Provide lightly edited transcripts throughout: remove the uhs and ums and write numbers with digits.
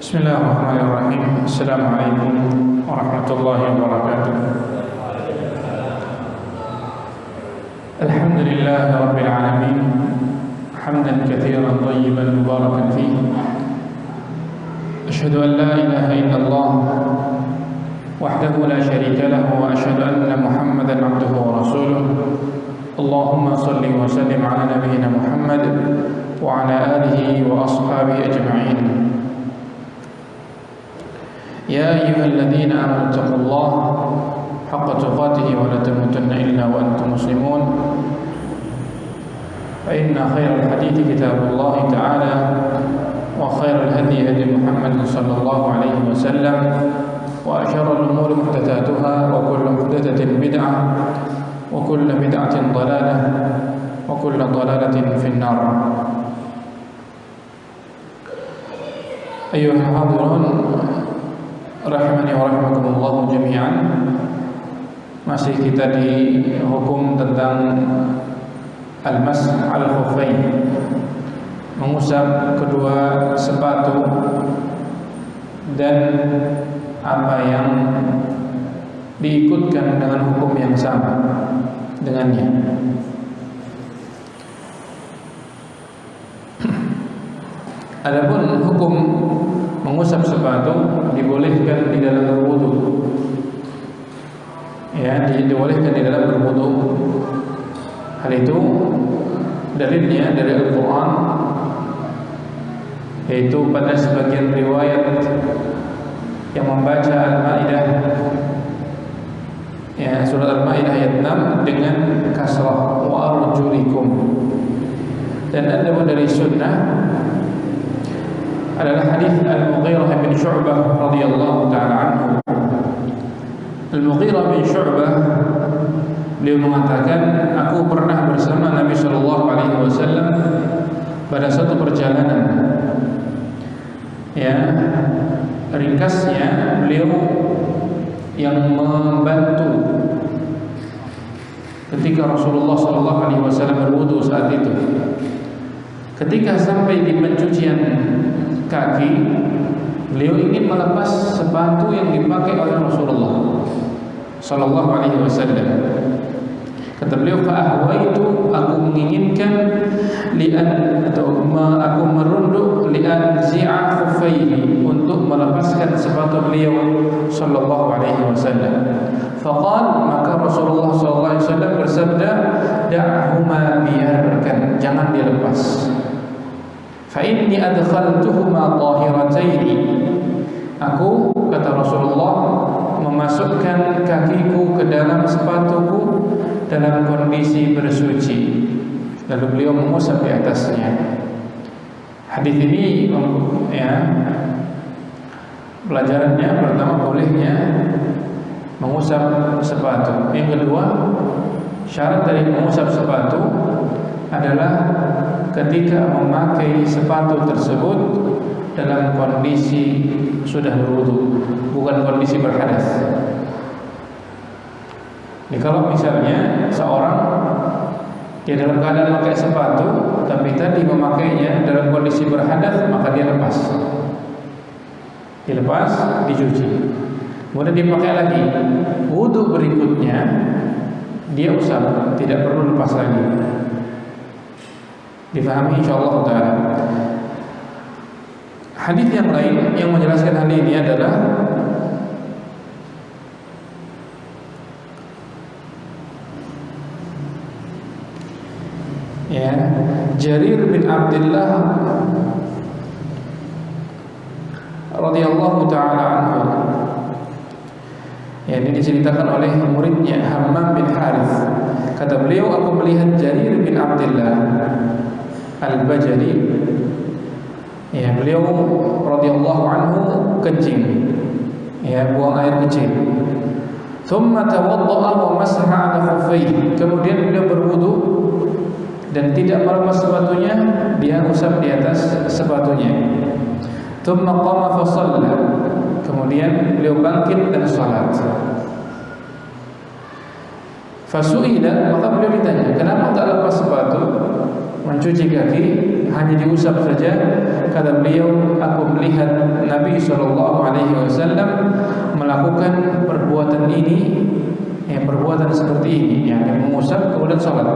Bismillahirrahmanirrahim. Assalamualaikum warahmatullahi wabarakatuh. Alhamdulillah rabbil alamin. Hamdan katsiran thayyiban mubarakan fihi. Asyhadu an la ilaha illallah wahdahu la syarika lahu wa asyhadu anna Muhammadan abduhu wa rasuluh. Allahumma salli wa sallim ala nabiyyina Muhammad wa ala alihi wa ashabihi ajma'in. يا أيها الذين آمنوا اتقوا الله حق تقاته ولا تموتن إلا وأنتم مسلمون فإن خير الحديث كتاب الله تعالى وخير الهدي هدي محمد صلى الله عليه وسلم وأشر الأمور محدثاتها وكل محدثة بدعة وكل بدعة ضلالة وكل ضلالة في النار. أيها الحاضرون rahimani wa rahimakumullah jami'an. Masih kita di hukum tentang al-mas' al-khuffain, mengusap kedua sepatu dan apa yang diikutkan dengan hukum yang sama dengannya. Adapun hukum mengusap sepatu dibolehkan di dalam berwudu. Ya, dibolehkan di dalam berwudu. Hal itu dalilnya dari Al-Qur'an, yaitu pada sebagian riwayat yang membaca Al-Maidah, ya, surat Al-Maidah ayat 6 dengan kasrah wa arjulikum. Dan ada dari sunnah adalah hadis Al-Mughirah bin Syu'bah radhiyallahu ta'ala anhu. Al-Mughirah bin Syu'bah beliau mengatakan, aku pernah bersama Nabi sallallahu alaihi wasallam pada satu perjalanan. Ya, ringkasnya beliau yang membantu ketika Rasulullah sallallahu alaihi wasallam berwudu saat itu. Ketika sampai di pencucian kaki, beliau ingin melepas sepatu yang dipakai oleh Rasulullah sallallahu alaihi wasallam. Kata beliau, fa'ahwaitu, aku menginginkan aku merunduk lian zi'a khuffaihi, untuk melepaskan sepatu beliau sallallahu alaihi wasallam. Faqal, maka Rasulullah sallallahu alaihi wasallam bersabda, da'huma, biarkan, jangan dilepas. Fa inni adkhaltuhuma tahirataini, aku, kata Rasulullah, memasukkan kakiku ke dalam sepatuku dalam kondisi bersuci. Lalu beliau mengusap di atasnya. Hadis ini, ya, pelajarannya pertama bolehnya mengusap sepatu. Yang kedua, syarat dari mengusap sepatu adalah ketika memakai sepatu tersebut dalam kondisi sudah berwudu, bukan kondisi berhadas. Jadi kalau misalnya seorang dia dalam keadaan memakai sepatu, tapi tadi memakainya dalam kondisi berhadas, maka dia lepas. Dilepas, dicuci, kemudian dipakai lagi. Wudu berikutnya dia usap, tidak perlu lepas lagi. Difahami insyaallah taala. Hadis yang lain yang menjelaskan hal ini adalah Jarir bin Abdullah radhiyallahu taala anhu. Ini diceritakan oleh muridnya Hammam bin Harith. Kata beliau, aku melihat Jarir bin Abdullah Al-Bajali, beliau radhiyallahu anhu kencing, buang air kecil. Thumma tawadda'a wa masaha 'ala khuffaihi, kemudian beliau berwudu dan tidak melepas sepatunya, dia usap di atas sepatunya. Thumma qama fa shalla, kemudian beliau bangkit dan salat. Fasu'ila, maka beliau ditanya, kenapa tak lepas sepatu? mencuci kaki hanya diusap saja. Kata beliau, aku melihat Nabi Nabi Shallallahu Alaihi Wasallam melakukan perbuatan ini, perbuatan seperti ini, yang mengusap kemudian sholat.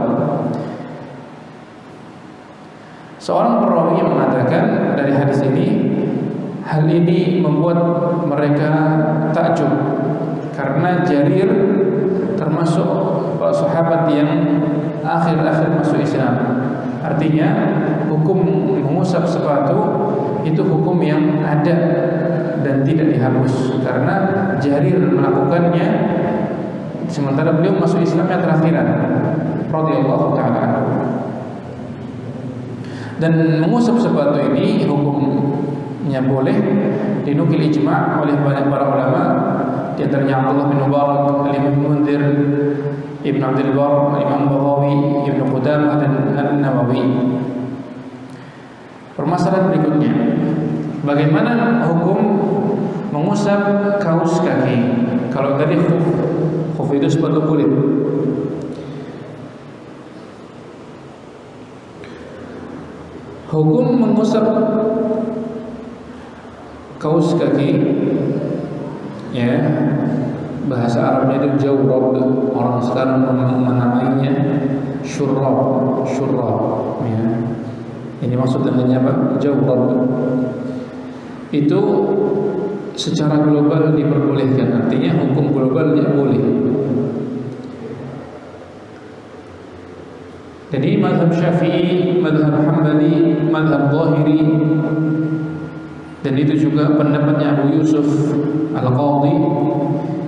Seorang perawi mengatakan dari hadis ini, hal ini membuat mereka takjub karena Jarir termasuk sahabat yang akhir-akhir masuk Islam. Artinya hukum mengusap sepatu itu hukum yang ada dan tidak dihapus karena Jarir melakukannya sementara beliau masuk Islam yang terakhiran radhiyallahu taala anhu. Dan mengusap sepatu ini hukumnya boleh, dinukil ijma' oleh banyak para ulama, di antaranya Abdullah bin Mubarak, Ibnu Munzir, Ibnu Abdul Barr, Imam Baghawi, Ibnu Qudamah dan An-Nawawi. Permasalahan berikutnya, bagaimana hukum mengusap kaus kaki? Kalau tadi khuf itu sepatu kulit. Hukum mengusap kaus kaki, ya, bahasa Arabnya itu jawrab, orang sekarang menamainya syurrab, ya. Ini maksud dengannya apa? Jawrab. Itu secara global diperbolehkan, artinya hukum global dia boleh. Jadi mazhab Syafi'i, mazhab Hambali, mazhab Zahiri, dan itu juga pendapatnya Abu Yusuf Al-Qadhi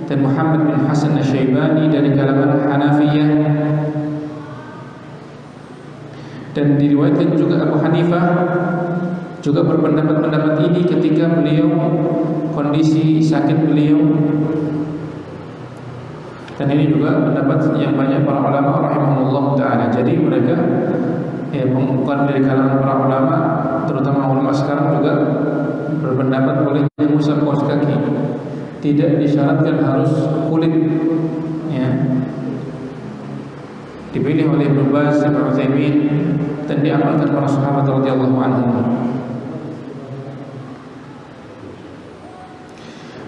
dan Muhammad bin Hasan Asy-Syaibani dari kalangan Hanafiyah, dan diriwayatkan juga Abu Hanifah juga berpendapat ini ketika beliau kondisi sakit beliau. Dan ini juga pendapat yang banyak para ulama rahimahullah ta'ala. Jadi mereka bukan dari kalangan para ulama, terutama ulama sekarang juga berpendapat boleh mengusap kaus kaki, tidak disyaratkan harus kulit, ya. Dipilih oleh Ibnu Baz, Ibnu Utsaimin, dan diamalkan para sahabat radhiyallahu anhum.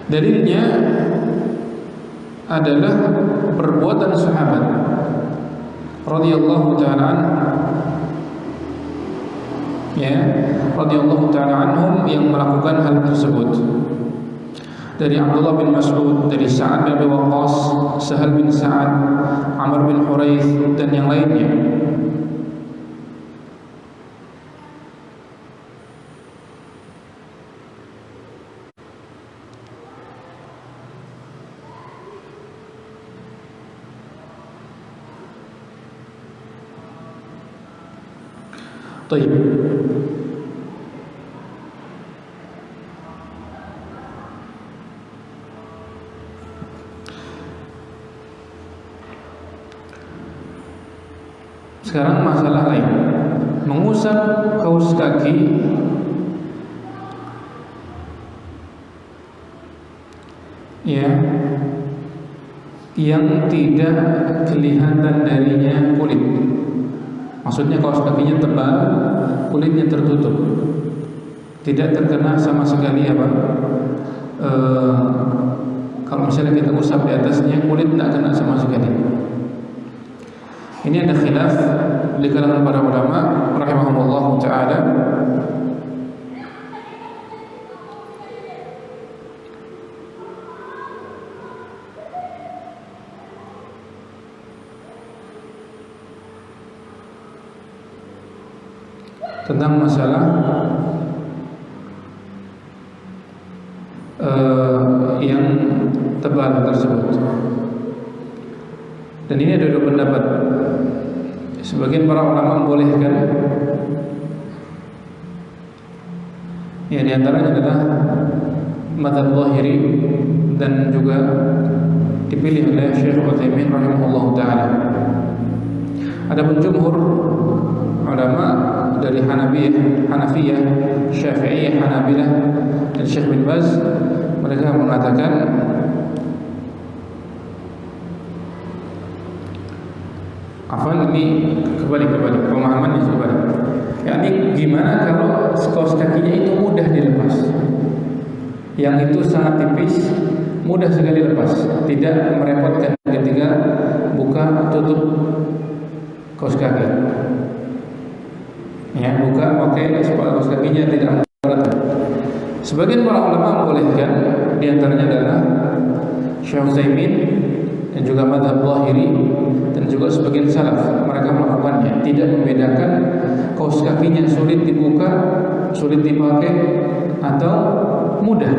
Dalilnya adalah perbuatan sahabat radhiyallahu ta'ala radhiyallahu ta'ala anhum yang melakukan hal tersebut. Dari Abdullah bin Mas'ud, dari Sa'ad bin Abi Waqqas, Sahal bin Sa'ad, Amr bin Huraith, dan yang lainnya. Baik. Sekarang masalah lain, mengusap kaus kaki ya yang tidak kelihatan darinya kulit. Maksudnya kaos kakinya tebal, kulitnya tertutup, tidak terkena sama sekali apa? Kalau misalnya kita usap di atasnya, kulit tidak kena sama sekali. Ini ada khilaf di kalangan para ulama rahimahumullah ta'ala. Tentang masalah yang tebal tersebut. Dan ini ada dua pendapat. Sebagian para ulama membolehkan, ya, di antaranya adalah mazhab Zahiri dan juga dipilih oleh Syekh Utsaimin rahimahullah ta'ala. Adapun jumhur ulama dari Hanafiyah, Syafi'iyah, Hanabilah, dan Syekh bin Baz, mereka mengatakan ini kembali pemahamannya kembali. Yakni gimana kalau kaos kakinya itu mudah dilepas? yang itu sangat tipis, mudah sekali lepas, tidak merepotkan ketika buka tutup kaos kaki. Ya, buka pakai sepatu kaos kakinya tidak memberatkan. Sebagian para ulama membolehkan, di antaranya adalah Syekh Utsaimin dan juga mazhab Zahiri dan juga sebagian salaf, mereka melakukannya, tidak membedakan kaos kakinya sulit dibuka, sulit dipakai atau mudah.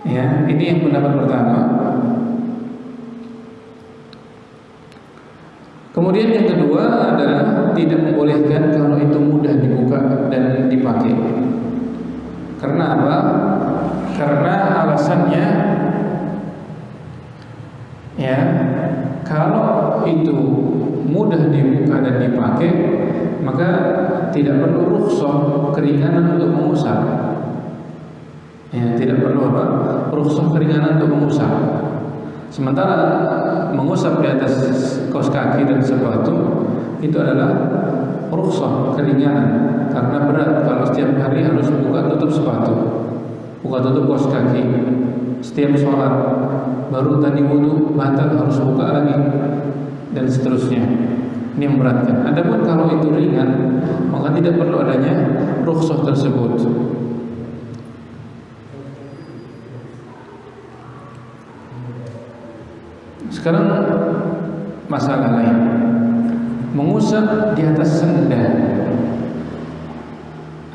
Ya, ini yang pendapat pertama. Kemudian yang kedua adalah tidak membolehkan kalau itu mudah dibuka dan dipakai. Karena apa? Karena alasannya, ya, kalau itu mudah dibuka dan dipakai, maka tidak perlu rukhsah keringanan untuk mengusap. Ya, tidak perlu apa? Rukhsah keringanan untuk mengusap. Sementara mengusap di atas kaos kaki dan sepatu itu adalah rukhsah keringanan, karena berat kalau setiap hari harus buka tutup sepatu, buka tutup kaos kaki setiap sholat, baru tadi wudu batal harus buka lagi dan seterusnya. Ini memberatkan. Adapun kalau itu ringan, maka tidak perlu adanya rukhsah tersebut. Sekarang masalah lain, mengusap di atas sendal.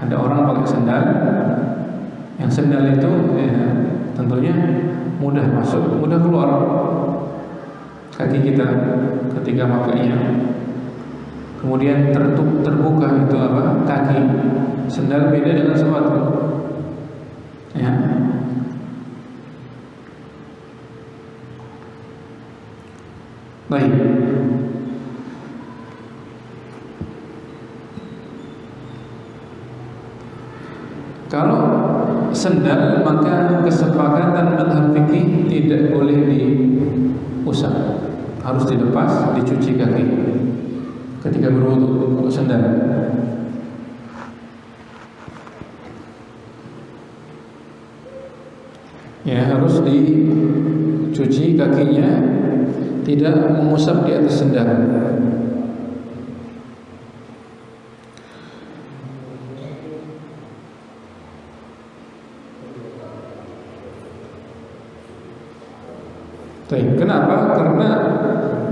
Ada orang pakai sendal, yang sendal itu tentunya mudah masuk, mudah keluar kaki kita ketika makainya. Kemudian terbuka itu apa? Kaki. Sendal beda dengan sepatu. Ya. Baik. Kalau sendal, maka kesepakatan mazhab fikih tidak boleh diusap, harus dilepas, dicuci kaki ketika berwudu untuk sendal. Ya, harus dicuci kakinya, tidak mengusap di atas sendal. Kenapa? Karena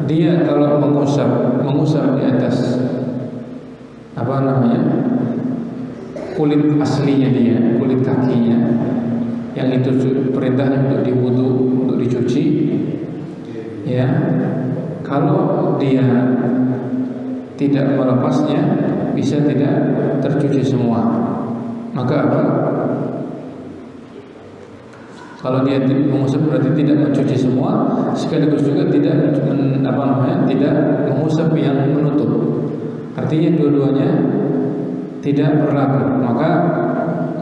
dia kalau mengusap di atas apa namanya, kulit aslinya dia, kulit kakinya, yang itu perintahnya untuk diwudu, untuk dicuci. Ya, kalau dia tidak melepasnya, bisa tidak tercuci semua. Maka apa? Kalau dia mengusap berarti tidak mencuci semua, sekaligus juga tidak tidak mengusap yang menutup. Artinya dua-duanya tidak berlaku. Maka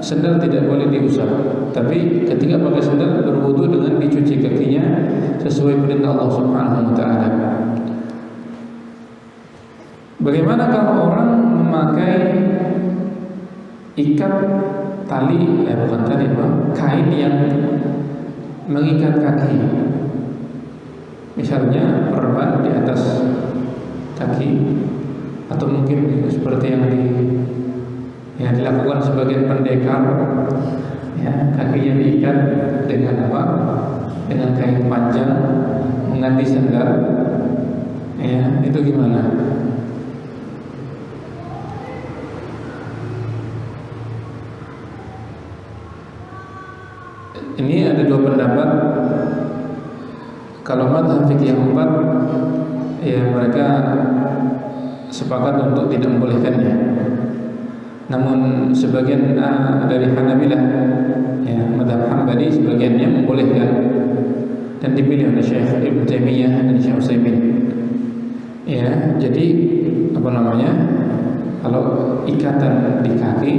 sendal tidak boleh diusap. Tapi ketika pakai sendal, berwudu dengan dicuci kakinya sesuai perintah Allah Subhanahu wa taala. Bagaimana kalau orang memakai ikat tali, bukan tali, kain yang mengikat kaki, misalnya perban di atas kaki, atau mungkin seperti yang dilakukan sebagian pendekar, ya, kakinya diikat dengan apa? Dengan kain panjang mengganti sandal, ya, itu gimana? Ini ada dua pendapat. Kalau mazhab fikih yang empat, ya mereka sepakat untuk tidak membolehkannya. Namun sebagian dari Hanabilah, ya, mazhab Hambali, sebagiannya membolehkan dan dipilih oleh Syekh Ibnu Taimiyah dan Syekh Utsaimin. Ya, jadi apa namanya? Kalau ikatan di kaki,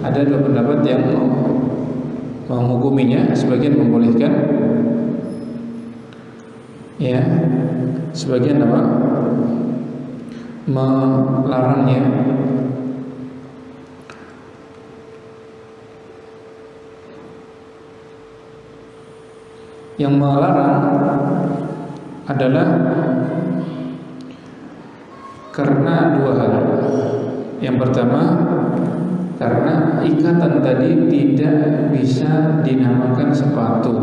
ada dua pendapat yang menghukuminya, sebagian membolehkan, ya, sebagian apa? Melarangnya. Yang melarang adalah karena dua hal. Yang pertama, karena ikatan tadi tidak bisa dinamakan sepatu.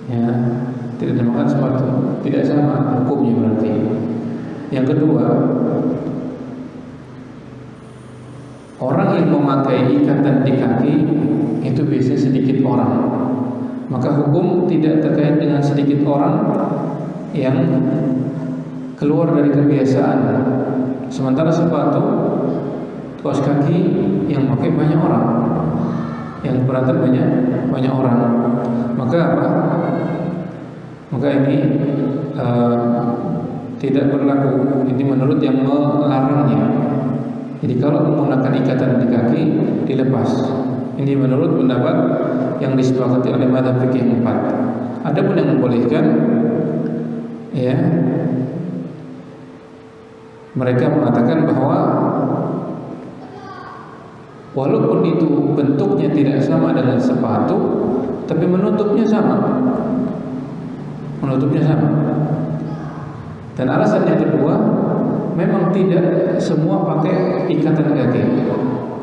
Ya, tidak dinamakan sepatu, tidak sama hukumnya berarti. Yang kedua, orang yang memakai ikatan di kaki itu biasanya sedikit orang. Maka hukum tidak terkait dengan sedikit orang yang keluar dari kebiasaan. Sementara sepatu, kaos kaki yang pakai banyak orang, yang berarti banyak orang. Maka apa? Maka ini tidak berlaku. Ini menurut yang melarangnya. Jadi kalau menggunakan ikatan di kaki dilepas. Ini menurut pendapat yang disepakati oleh mazhab fikih 4. Adapun yang membolehkan, ya, mereka mengatakan bahwa walaupun itu bentuknya tidak sama dengan sepatu, tapi menutupnya sama. Dan alasan yang kedua, memang tidak semua pakai ikatan kaki.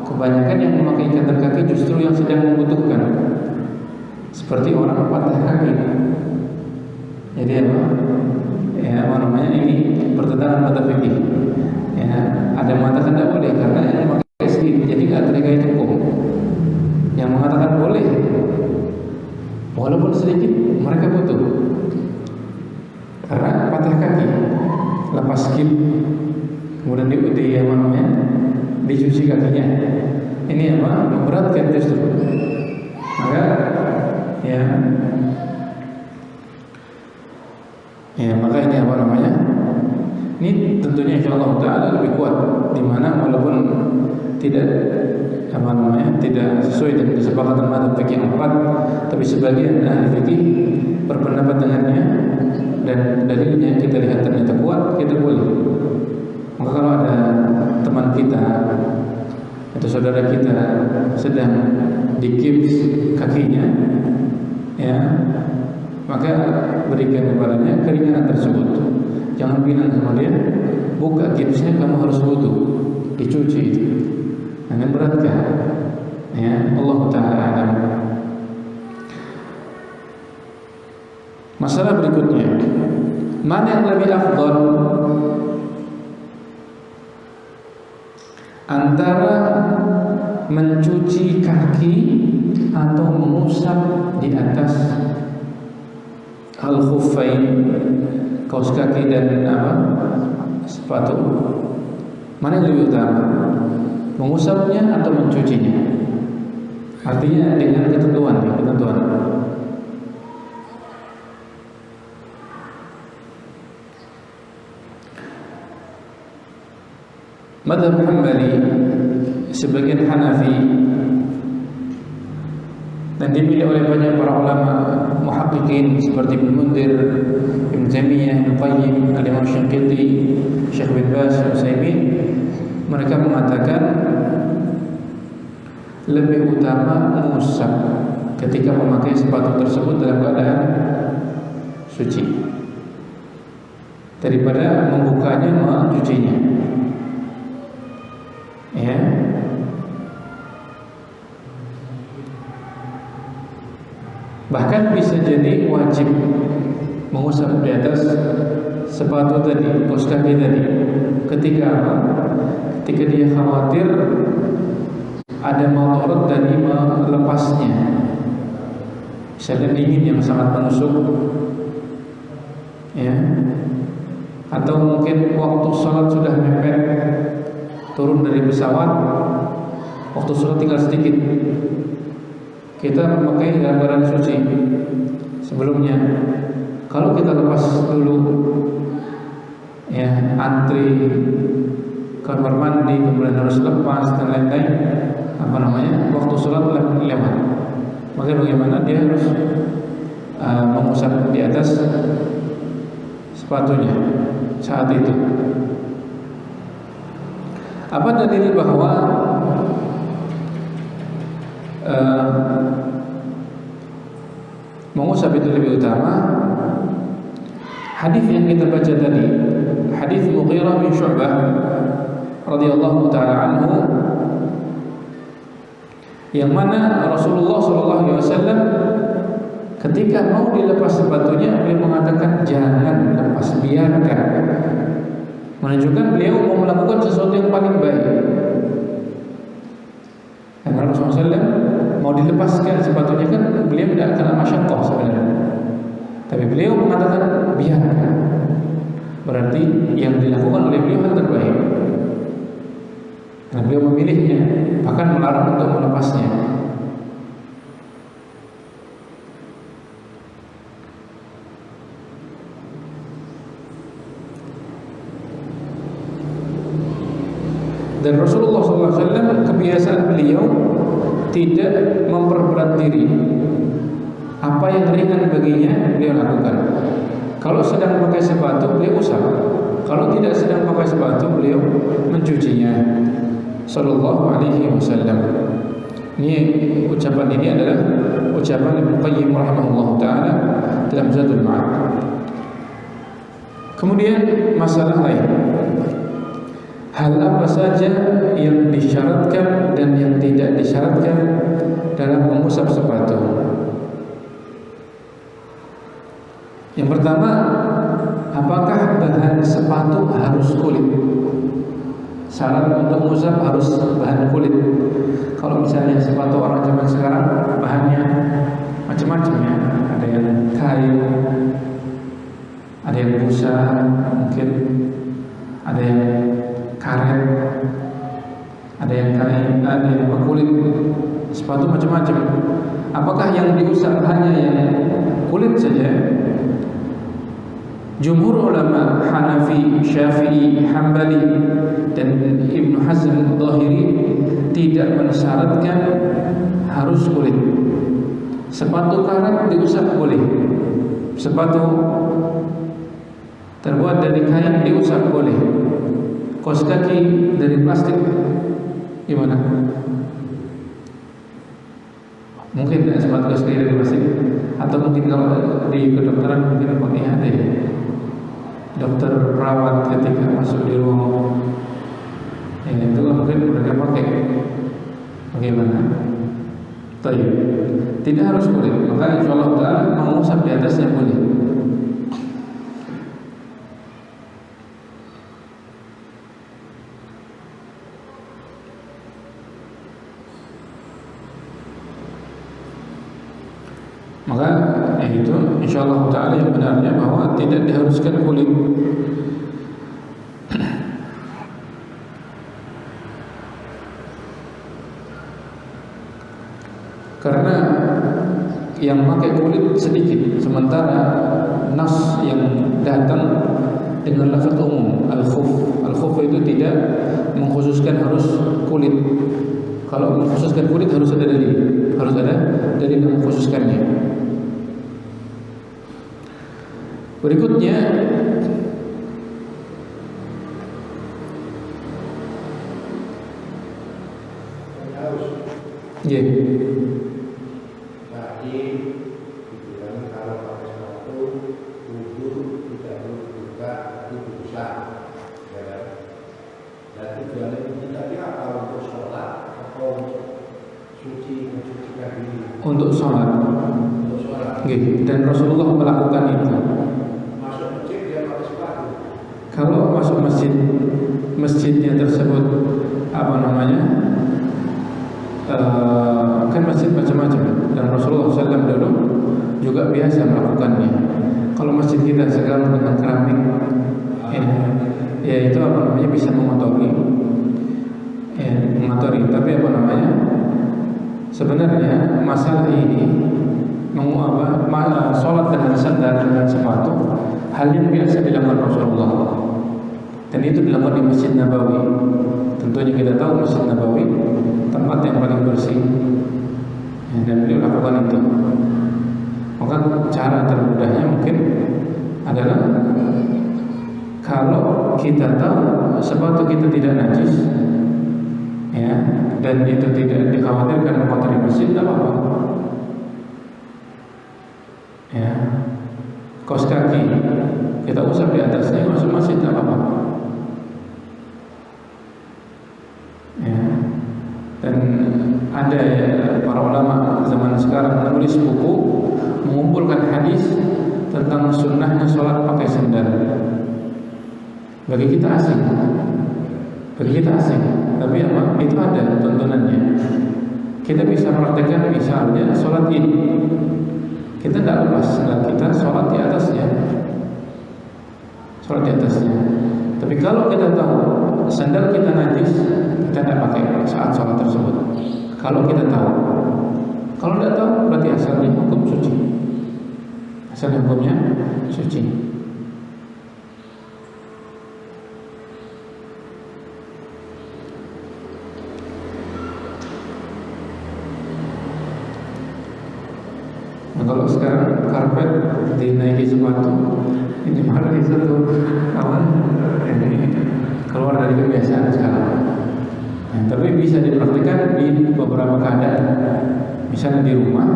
Kebanyakan yang memakai ikatan kaki justru yang sedang membutuhkan, seperti orang patah kaki. Jadi apa? Ya, apa namanya, ini pertentangan mata fikih. Ya, ada yang mengatakan tidak boleh karena yang memakai sedikit, jadi tidak terkait hukum. Yang mengatakan boleh, walaupun sedikit mereka butuh. Karena patah kaki, lepas skin, kemudian apa namanya, dicuci kakinya. Ini apa? Memberatkan justru. Maka maka ini apa namanya? Ini tentunya insyaallah taala lebih kuat, di mana walaupun tidak apa namanya, tidak sesuai dengan kesepakatan mazhab fikih 4, tapi sebagian ahli fikih berpendapat dengannya dan dalilnya kita lihat ternyata kuat, kita boleh. Maka kalau ada teman kita atau saudara kita sedang digips kakinya, ya, maka berikan kepadanya keringanan tersebut. Jangan bilang sama dia, buka gipsnya, kamu harus wudu, dicuci itu. Jangan beratkan. Ya, Allah Ta'ala alam. Masalah berikutnya, mana yang lebih afdal antara mencuci kaki atau mengusap di atas al-khuffain, kaos kaki dan sepatu? Mana yang lebih utama? Mengusapnya atau mencucinya? Artinya dengan ketentuan. Mazhab Hambali, sebagian Hanafi, dan dipilih oleh banyak para ulama muhaqqiqin seperti Ibnu Munzir, Ibnu Taimiyah, Ibnu Qayyim, Al-Imam Syanqiti, Syekh bin Baz, Utsaimin, mereka mengatakan lebih utama mengusap ketika memakai sepatu tersebut dalam keadaan suci daripada membukanya mencucinya. Ya. Bahkan bisa jadi wajib mengusap di atas sepatu tadi, kaos kaki tadi. Ketika dia khawatir ada madarat dari melepasnya. Misalnya dingin yang sangat menusuk, ya. Atau mungkin waktu sholat sudah mepet, turun dari pesawat, waktu sholat tinggal sedikit, kita memakai dalam keadaan suci. Sebelumnya, kalau kita lepas dulu, ya, antri kamar mandi, kemudian harus lepas dan lain-lain, waktu sholat lewat. Maka bagaimana? Dia harus mengusap di atas sepatunya saat itu. Apa dalil bahwa mengusap itu lebih utama. Hadis yang kita baca tadi, hadis Mughirah bin Syu'bah radhiyallahu taala anhu, yang mana Rasulullah SAW ketika mau dilepas sepatunya, beliau mengatakan jangan lepas, biarkan, menunjukkan beliau mau melakukan sesuatu yang paling baik. Karena Rasulullah SAW mau dilepaskan sepatunya kan beliau tidak kena masyaqqah sebenarnya, tapi beliau mengatakan biarkan, berarti yang dilakukan oleh beliau hal terbaik. Karena beliau memilihnya, bahkan melarang untuk melepasnya. Dan Rasulullah SAW kebiasaan beliau tidak memperberat diri. Apa yang ringan baginya beliau lakukan. Kalau sedang pakai sepatu beliau usap. Kalau tidak sedang pakai sepatu beliau mencucinya. Sallallahu alaihi wasallam. Ini ucapan ini adalah ucapan Ibnu Qayyim rahimahullah taala dalam Zadul Ma'ad. Kemudian masalah lain. Hal apa saja yang disyaratkan dan yang tidak disyaratkan dalam mengusap sepatu? Yang pertama, apakah bahan sepatu harus kulit? Syarat untuk mengusap harus bahan kulit. Kalau misalnya sepatu orang zaman sekarang bahannya macam-macam ya, ada yang kain, ada yang busa, mungkin ada yang karet, ada yang kain, ada yang kulit, sepatu macam-macam. Apakah yang diusap hanya yang kulit saja? Jumhur ulama Hanafi, Syafi'i, Hambali dan Ibnu Hazm Dhahiri tidak mensyaratkan harus kulit. Sepatu karet diusap boleh, sepatu terbuat dari kain diusap boleh. Kaos kaki dari plastik gimana? Mungkin tidak sepatu kaos kaki dari plastik, atau mungkin kalau di kedokteran mungkin pakai ada ya. Dokter perawat ketika masuk di ruang yang itu mungkin mereka pakai. Bagaimana? Tidak harus kulit, maka insyaallah ta'ala mengusap di atasnya boleh. Maka itu insyaallah ta'ala yang benarnya bahwa tidak diharuskan kulit. Karena yang pakai kulit sedikit, sementara nas yang datang dengan lafaz umum al-khuf. Al-khuf itu tidak mengkhususkan harus kulit. Kalau mengkhususkan kulit harus ada dalil yang mengkhususkannya. Berikutnya Tadi dibilang kalau pakai sepatu wudhu tidak buka itu bisa, ya kan? Dan tujuannya itu tadi apa, untuk sholat atau mencucikan diri? Untuk sholat. Dan Rasulullah melakukan itu. Masuk masjid dia pakai sepatu. Kalau masuk masjidnya tersebut kan masjid macam-macam, dan Rasulullah SAW dulu juga biasa melakukannya. Kalau masjid kita sekarang dengan keramik, ya itu bisa mengotori, tapi sebenarnya masalah ini sholat dengan sandal dengan sepatu hal yang biasa dilakukan Rasulullah, dan itu dilakukan di Masjid Nabawi. Tentunya kita tahu Masjid Nabawi tempat yang paling bersih, dan beliau lakukan itu. Maka cara termudahnya mungkin adalah kalau kita tahu sepatu kita tidak najis, ya, dan itu tidak dikhawatirkan mengotori masjid, tidak apa-apa. Ya, kaos kaki kita usap di atasnya, masuk masjid tidak apa-apa. Ya. Dan ada para ulama zaman sekarang menulis buku mengumpulkan hadis tentang sunnahnya sholat pakai sendal. Bagi kita asing, tapi apa? Itu ada tuntunannya. Kita bisa praktekkan misalnya sholat id, kita tidak lepas sendal kita, sholat di atasnya. Tapi kalau kita tahu sandal kita najis, kita tidak pakai saat sholat tersebut. Kalau kita tahu, kalau tidak tahu berarti asalnya hukum suci. Asalnya hukumnya suci. Nah, kalau sekarang karpet dinaiki sepatu, ini malah satu ini keluar dari kebiasaan sekarang. Nah, tapi bisa dipraktikkan di beberapa keadaan. Misalnya di rumah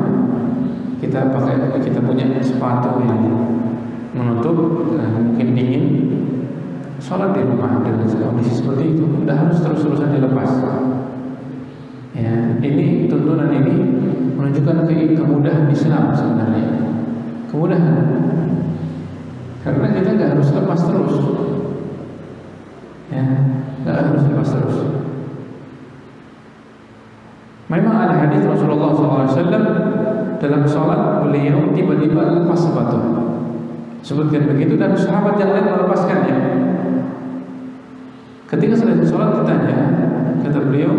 kita punya sepatu yang menutup, mungkin dingin, sholat di rumah dengan kondisi seperti itu, tidak harus terus-terusan dilepas. Ya, ini tuntunan ini menunjukkan kemudahan Islam sebenarnya. Kemudahan. Karena kita nggak harus lepas terus. Ya, nggak harus lepas terus. Memang ada hadis Rasulullah SAW dalam sholat beliau tiba-tiba lepas sepatu. Sebutkan begitu dan sahabat yang lain melepaskannya. Ketika selesai sholat ditanya, kata beliau,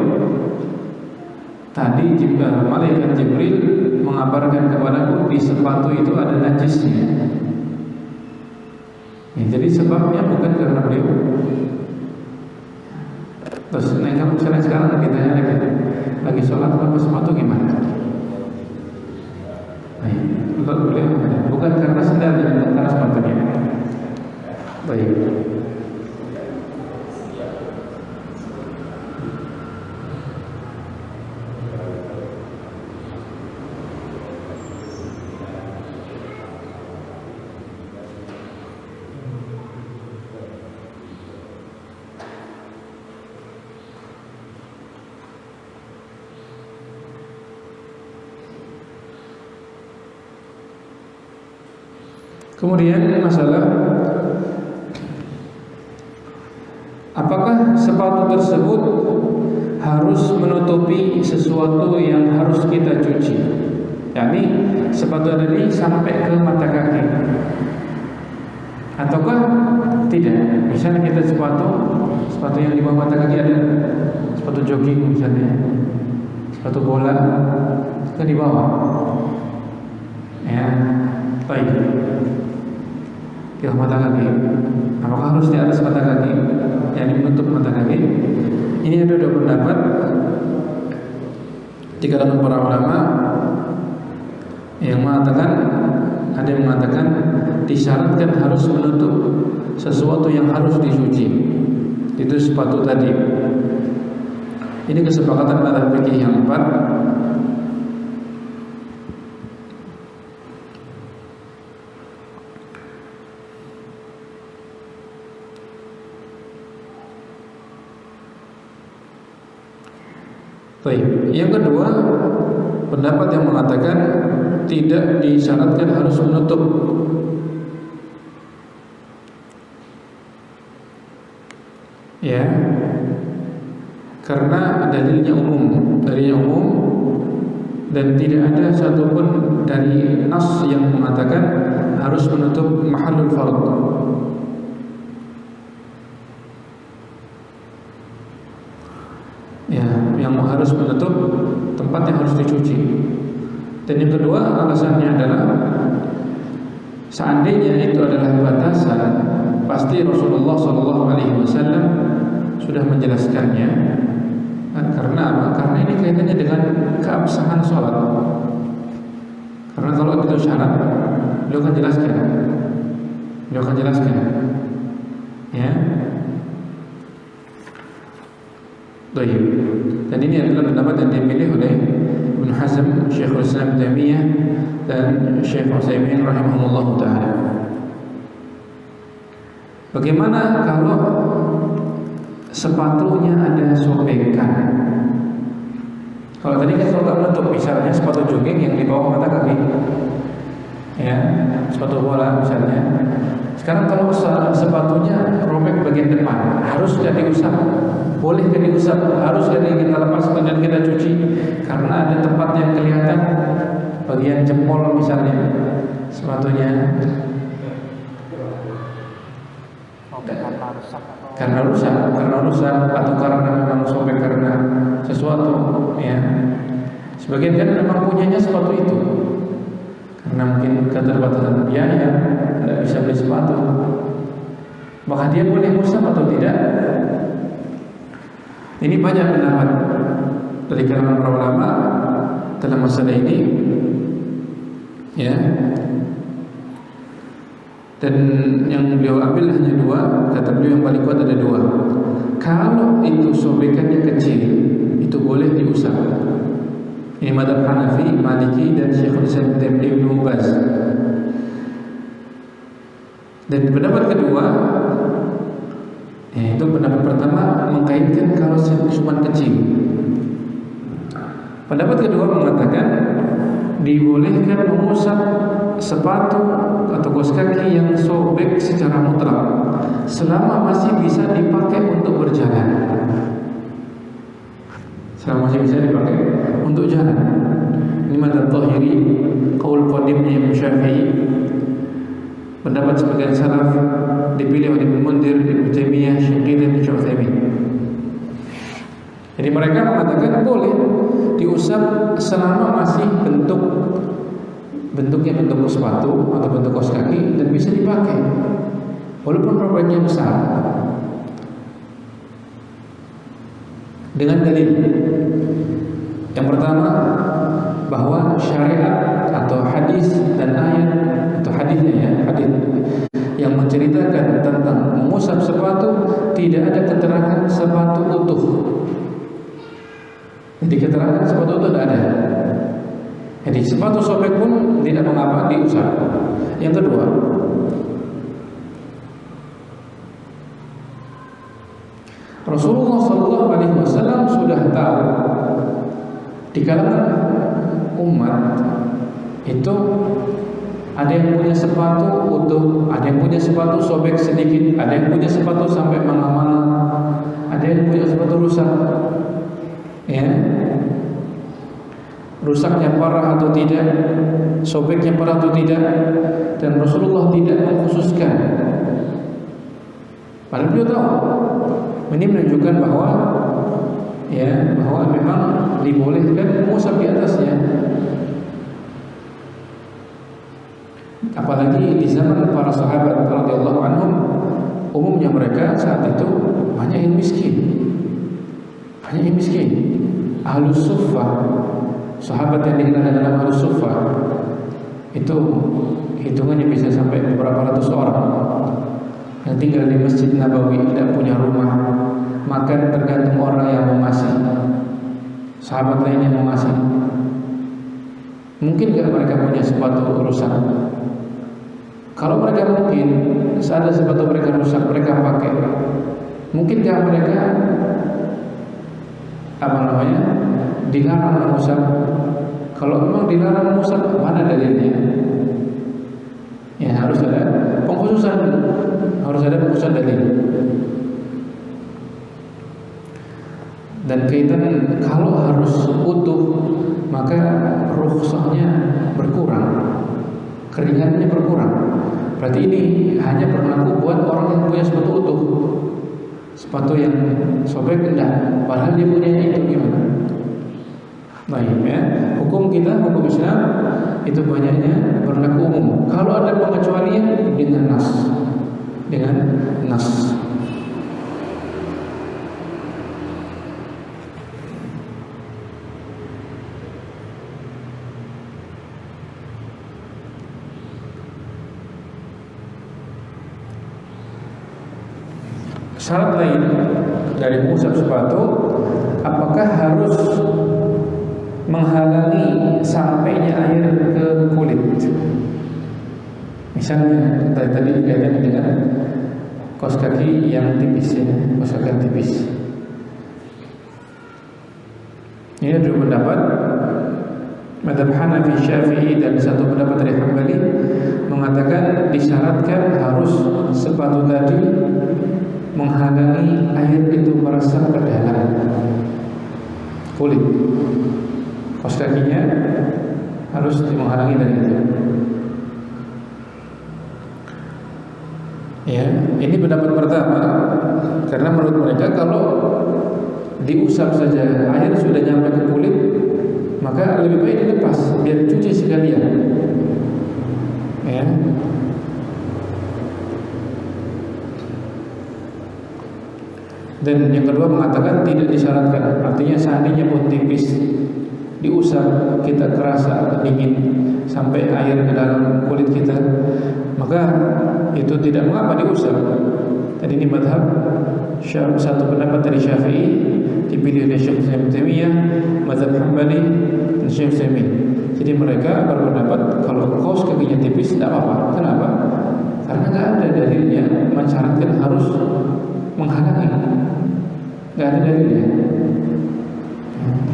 tadi malaikat Jibril mengabarkan kepadaku di sepatu itu ada najisnya. Ya, jadi sebabnya bukan karena beliau. Terus kamu sekarang ditanya lagi sholat tanpa sepatu gimana? Beliau bukan karena sendalnya, bukan karena sepatunya. Baik. Kemudian masalah apakah sepatu tersebut harus menutupi sesuatu yang harus kita cuci? Yani sepatu tadi sampai ke mata kaki, ataukah tidak? Misalnya kita sepatu yang di bawah mata kaki ada sepatu jogging misalnya, sepatu bola itu di bawah. Ya, baik. Di mata kaki, apakah harus di atas mata kaki, yang menutup mata kaki? Ini ada dua pendapat di kalangan para ulama yang mengatakan, ada yang mengatakan disyaratkan harus menutup sesuatu yang harus dicuci, itu sepatu tadi. Ini kesepakatan mazhab fikih yang 4. Yang kedua, pendapat yang mengatakan tidak disyaratkan harus menutup. Ya, karena dalilnya umum, dan tidak ada satupun dari nas yang mengatakan harus menutup mahallul fard. Ya, yang harus menutup tempat yang harus dicuci. Dan yang kedua alasannya adalah seandainya itu adalah batasan, pasti Rasulullah SAW sudah menjelaskannya. Karena apa? Karena ini kaitannya dengan keabsahan sholat. Karena kalau itu syarat, beliau akan jelaskan. Ya. Baik. Dan ini adalah pendapat yang dipilih oleh Ibnu Ibnu Hazm, Syekhul Islam Taimiyah, dan Syekh Utsaimin rahimahullah taala. Bagaimana kalau sepatunya ada sobekan? Kalau tadi kan kalau nggak menutup, misalnya sepatu jogging yang di bawah mata kaki, ya, sepatu bola misalnya. Sekarang kalau sepatunya robek bagian depan, harus nggak diusap? Boleh nggak diusap? Harus nggak kita lepas kemudian kita cuci? Karena ada tempat yang kelihatan, bagian jempol misalnya sepatunya. Karena rusak atau karena memang sobek karena sesuatu, ya. Sebagian kan memang punyanya sepatu itu karena mungkin keterbatasan biaya, tidak bisa beli sepatu, maka dia boleh musaf atau tidak? Ini banyak pendapat dari kalangan para ulama dalam masalah ini, ya. Dan yang beliau ambil hanya dua. Kata beliau yang paling kuat ada dua. Kalau itu sobekannya kecil, itu boleh diusap. Ini mazhab Hanafi, Maliki, dan Syekhul Islam Ibnu Baz. Dan pendapat kedua, itu pendapat pertama mengkaitkan kalau cuma kecil. Pendapat kedua mengatakan dibolehkan mengusap sepatu atau kaos kaki yang sobek secara mutlak selama masih bisa dipakai untuk berjalan. Selama masih bisa dipakai untuk jalan. Ini mazhab Zahiri, qaul qadimnya Imam Syafi'i. Pendapat sebagian salaf dipilih oleh Ibnu Munzir, Ibnu Taimiyah, Syafi'i, dan Syekh Utsaimin. Jadi mereka mengatakan boleh diusap selama masih bentuknya bentuk sepatu atau bentuk kaos kaki dan bisa dipakai walaupun robeknya besar. Dengan dalil yang pertama, bahwa syariat atau hadis dan ayat atau hadisnya, ya, hadis yang menceritakan tentang mengusap sepatu tidak ada keterangan sepatu utuh. Jadi keterangan sepatu utuh tidak ada. Jadi sepatu sobek pun tidak mengapa diusap. Yang kedua, Rasulullah SAW sudah tahu di kalangan umat itu ada yang punya sepatu utuh, ada yang punya sepatu sobek sedikit, ada yang punya sepatu sampai mana-mana, ada yang punya sepatu rusak, ya. Rusaknya parah atau tidak, sobeknya parah atau tidak, dan Rasulullah tidak mengkhususkan. Padahal beliau tahu. Ini menunjukkan bahwa, ya, bahwa memang dibolehkan mengusap di atasnya. Apalagi di zaman para sahabat radhiyallahu anhum, umumnya mereka saat itu banyak yang miskin, Ahlus Suffah. Sahabat yang dikenal dengan Ahlus Suffah itu hitungannya bisa sampai beberapa ratus orang yang tinggal di Masjid Nabawi, tidak punya rumah, makan tergantung orang yang mengasih. Sahabat lainnya mengasih. Mungkin gak mereka punya sepatu rusak? Kalau mereka mungkin, saat ada sepatu mereka rusak, mereka pakai. Mungkin gak mereka dilarang mengusap? Kalau memang dilarang mengusap, mana dalilnya? Ya harus ada pengkhususan, dalil. Dan kaitan kalau harus utuh, maka rukhsahnya berkurang, keringannya berkurang. Berarti ini hanya berlaku buat orang yang punya sepatu utuh. Sepatu yang sobek enggak, padahal dia punya itu, gimana? Baik, ya. Hukum kita, hukum Islam itu banyaknya berlaku umum. Kalau ada pengecualian dengan nas. Syarat lain dari mengusap sepatu, apakah harus menghalangi sampainya air ke kulit. Misalnya tadi kaitannya dengan kaos kaki yang tipis ya, kaos kaki yang tipis. Ini dua pendapat, mazhab Hanafi, Syafi'i dan satu pendapat dari Hambali mengatakan disyaratkan harus sepatu tadi menghalangi air itu meresap ke dalam kulit. Kaos kakinya harus menghalangi dari itu. Ya, ini pendapat pertama karena menurut mereka kalau diusap saja air sudah nyampe ke kulit, maka lebih baik dilepas biar cuci sekalian. Ya. Dan yang kedua mengatakan tidak disyaratkan. Artinya seandainya pun tipis diusap kita kerasa dingin sampai air ke dalam kulit kita, maka itu tidak mengapa diusap. Dan ini madhab satu pendapat dari Syafi'i dipilih oleh Syekh Ibnu Taimiyah, madhab Hambali dan Syekh Utsaimin. Jadi mereka berpendapat kalau kaos kakinya tipis tidak apa-apa. Kenapa? Karena tidak ada dalilnya mensyaratkan harus menghalangi. Tidak ada dalilnya.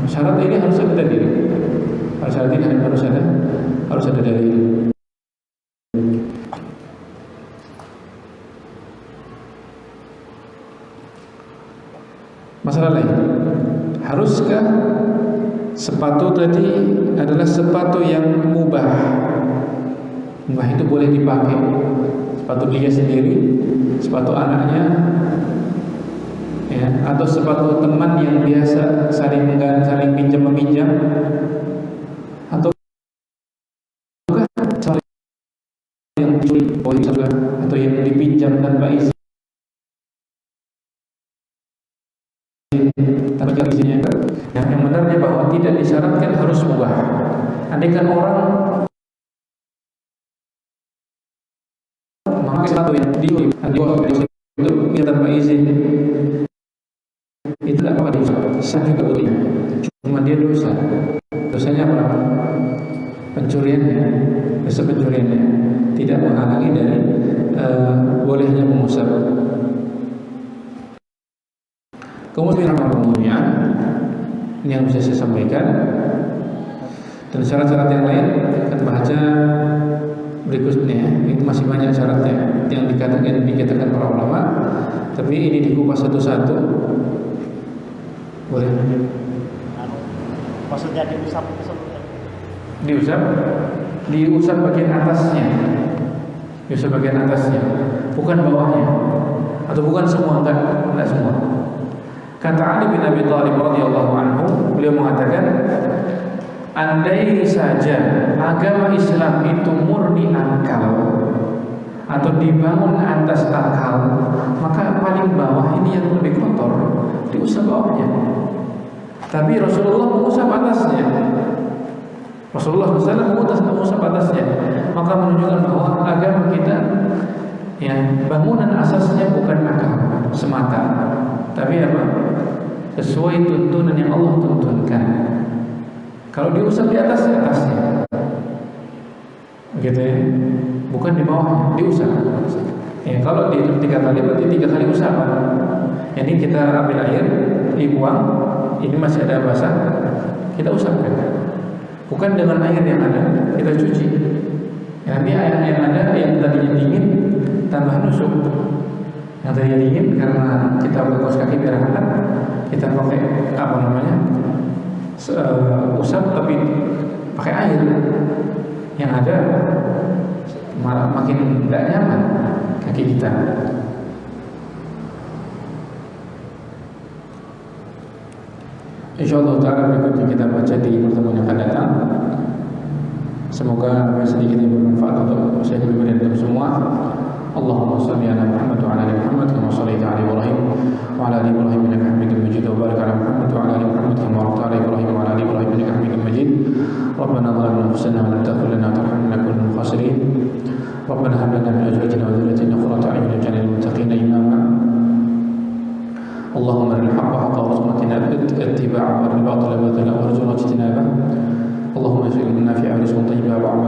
Syarat ini harus ada dalil. Syarat ini harus ada dalil. Masalah lain, haruskah sepatu tadi adalah sepatu yang mubah? Mubah itu boleh dipakai, sepatu dia sendiri, sepatu anaknya, ya, atau sepatu teman yang biasa saling pinjam meminjam, atau saling yang dicuri atau yang dipinjam tanpa izin. Tanpa izinnya. Yang benarnya bahwa tidak disyaratkan harus mubah. Andaikan orang memakai sepatu yang dicuri itu tanpa izin, itu tidak apa-apa dosa. Sah juga boleh. Cuma dia dosa. Dosanya apa? Pencuriannya, dosa pencuriannya tidak menghalangi dari bolehnya mengusap. Kemudian ini yang bisa saya sampaikan, dan syarat-syarat yang lain akan baca berikutnya. Itu masih banyak syaratnya yang dikatakan para ulama, tapi ini dikupas satu-satu. Boleh? Maksudnya diusap? Diusap bagian atasnya, diusap bagian atasnya, bukan bawahnya, atau bukan semua, enggak semua. Kata Ali bin Abi Thalib radhiyallahu anhu, beliau mengatakan, andai saja agama Islam itu murni akal atau dibangun atas akal, maka paling bawah ini yang lebih kotor, diusap bawahnya. Tapi Rasulullah mengusap atasnya. Rasulullah SAW mengusap atasnya, maka menunjukkan bahwa agama kita, ya, bangunan asasnya bukan akal semata, tapi apa? Sesuai tuntunan yang Allah tuntunkan. Kalau diusap di atasnya, begitu ya, bukan di bawah, diusap. Ya, kalau dihitung 3 kali berarti 3 kali usapan. Ini kita ambil air, dibuang, ini masih ada basah, kita usapkan. Bukan dengan air yang ada kita cuci. Nanti air yang ada yang tadinya dingin tambah nusuk. Yang tadinya dingin karena kita pakai kaos kaki biar hangat, kita pakai usap tapi pakai air, yang ada malah makin tidak nyaman kaki kita. InsyaAllah ta'ala berikutnya kita baca di pertemuan yang akan datang. Semoga apa sedikit ini bermanfaat untuk saya pribadi dan semua. Allahumma salli ala Muhammad wa ala ali Muhammad kama shallaita ala Ibrahim wa ala ali Ibrahim innaka Hamidum Majid, wa barik ala Muhammad wa ala ali Muhammad kama barakta ala Ibrahim wa ala ali Ibrahim innaka Hamidum Majid. Rabbana zalamna anfusana wa lam taghfir lana wa tarhamna lanakunanna minal khasirin. Rabbana hab lana min azwajina wa dhurriyyatina qurrata a'yun waj'alna lil muttaqina imama. اللهم ارنا الحق حقا وارزقنا اتباعه وارنا الباطل باطلا وارزقنا اجتنابه. اللهم اجعل jalla wa ala.